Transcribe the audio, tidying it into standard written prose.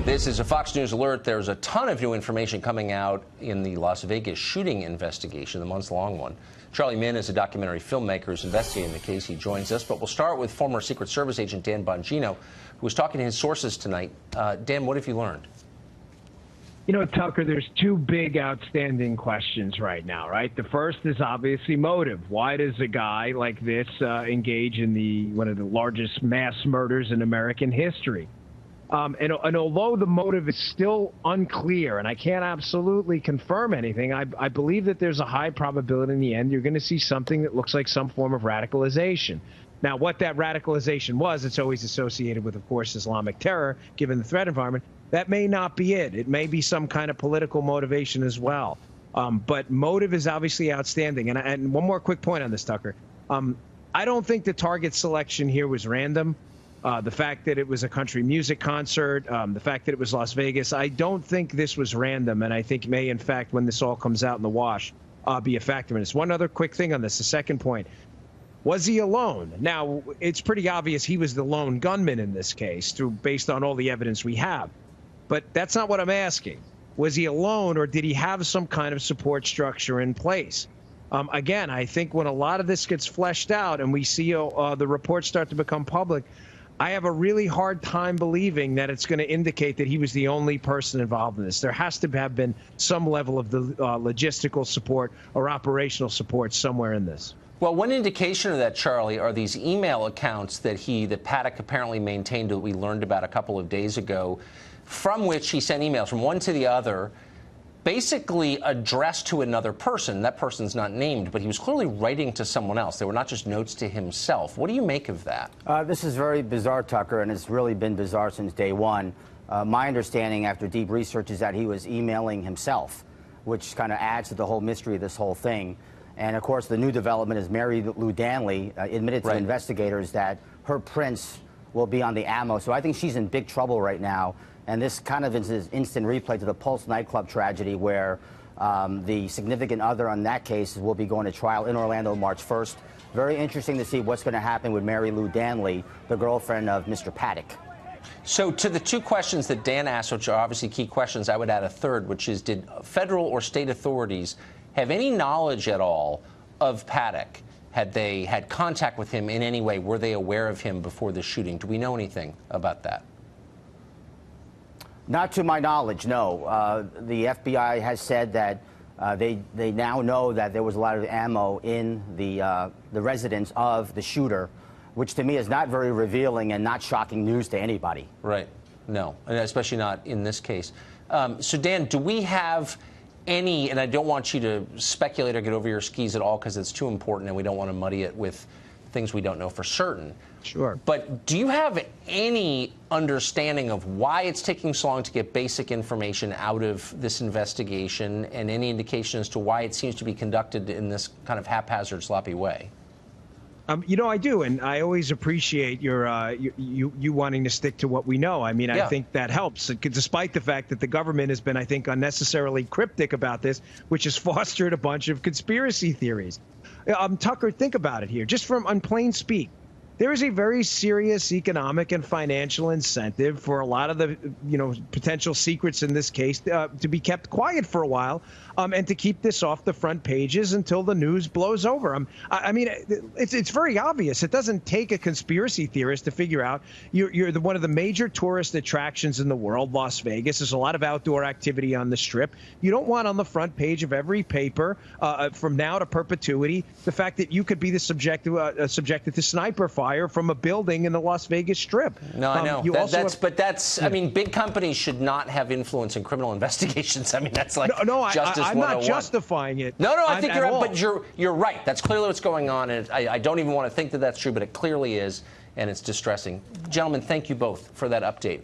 This is a Fox News alert. There's a ton of new information coming out in the Las Vegas shooting investigation, the months-long one. Charlie Min is a documentary filmmaker who's investigating the case. He joins us, but we'll start with former Secret Service agent Dan Bongino, who was talking to his sources tonight. Dan, what have you learned? You know, Tucker, there's two big outstanding questions right now, right? The first is obviously motive. Why does a guy like this engage in one of the largest mass murders in American history? And although the motive is still unclear, and I can't absolutely confirm anything, I believe that there's a high probability in the end you're going to see something that looks like some form of radicalization. Now, what that radicalization was, it's always associated with, of course, Islamic terror, given the threat environment. That may not be it. It may be some kind of political motivation as well. But motive is obviously outstanding. And one more quick point on this, Tucker. I don't think the target selection here was random. The fact that it was a country music concert, the fact that it was Las Vegas, I don't think this was random. And I think may, in fact, when this all comes out in the wash, be a factor in this. One other quick thing on this, the second point. Was he alone? Now, it's pretty obvious he was the lone gunman in this case, based on all the evidence we have. But that's not what I'm asking. Was he alone, or did he have some kind of support structure in place? Again, I think when a lot of this gets fleshed out and we see the reports start to become public, I have a really hard time believing that it's going to indicate that he was the only person involved in this. There has to have been some level of the logistical support or operational support somewhere in this. Well, one indication of that, Charlie, are these email accounts that Paddock apparently maintained that we learned about a couple of days ago, from which he sent emails from one to the other, basically addressed to another person. That person's not named, but he was clearly writing to someone else. They were not just notes to himself. What do you make of that? This is very bizarre, Tucker, and it's really been bizarre since day one. My understanding after deep research is that he was emailing himself, which kind of adds to the whole mystery of this whole thing. And, of course, the new development is Mary Lou Danley admitted to investigators that her prints will be on the ammo. So I think she's in big trouble right now. And this kind of is an instant replay to the Pulse nightclub tragedy where the significant other on that case will be going to trial in Orlando March 1st. Very interesting to see what's going to happen with Mary Lou Danley, the girlfriend of Mr. Paddock. So to the two questions that Dan asked, which are obviously key questions, I would add a third, which is, did federal or state authorities have any knowledge at all of Paddock? Had they had contact with him in any way? Were they aware of him before the shooting? Do we know anything about that? Not to my knowledge, no. The FBI has said that they now know that there was a lot of ammo in the residence of the shooter, which to me is not very revealing and not shocking news to anybody. Right. No, and especially not in this case. So, Dan, do we have any, and I don't want you to speculate or get over your skis at all because it's too important and we don't want to muddy it with things we don't know for certain. Sure. But do you have any understanding of why it's taking so long to get basic information out of this investigation, and any indication as to why it seems to be conducted in this kind of haphazard, sloppy way? You know, I do, and I always appreciate you wanting to stick to what we know. I mean, I think that helps, despite the fact that the government has been, I think, unnecessarily cryptic about this, which has fostered a bunch of conspiracy theories. Tucker, think about it here, just from on plain speak. There is a very serious economic and financial incentive for a lot of the, potential secrets in this case to be kept quiet for a while, and to keep this off the front pages until the news blows over. I mean, it's very obvious. It doesn't take a conspiracy theorist to figure out you're one of the major tourist attractions in the world, Las Vegas. There's a lot of outdoor activity on the Strip. You don't want on the front page of every paper from now to perpetuity the fact that you could be the subjected to sniper fire from a building in the Las Vegas Strip. No, I know. I mean, big companies should not have influence in criminal investigations. I mean, that's like justice 101. I'm not justifying it. No, I think you're right, but you're right. That's clearly what's going on, and I don't even want to think that that's true, but it clearly is, and it's distressing. Gentlemen, thank you both for that update.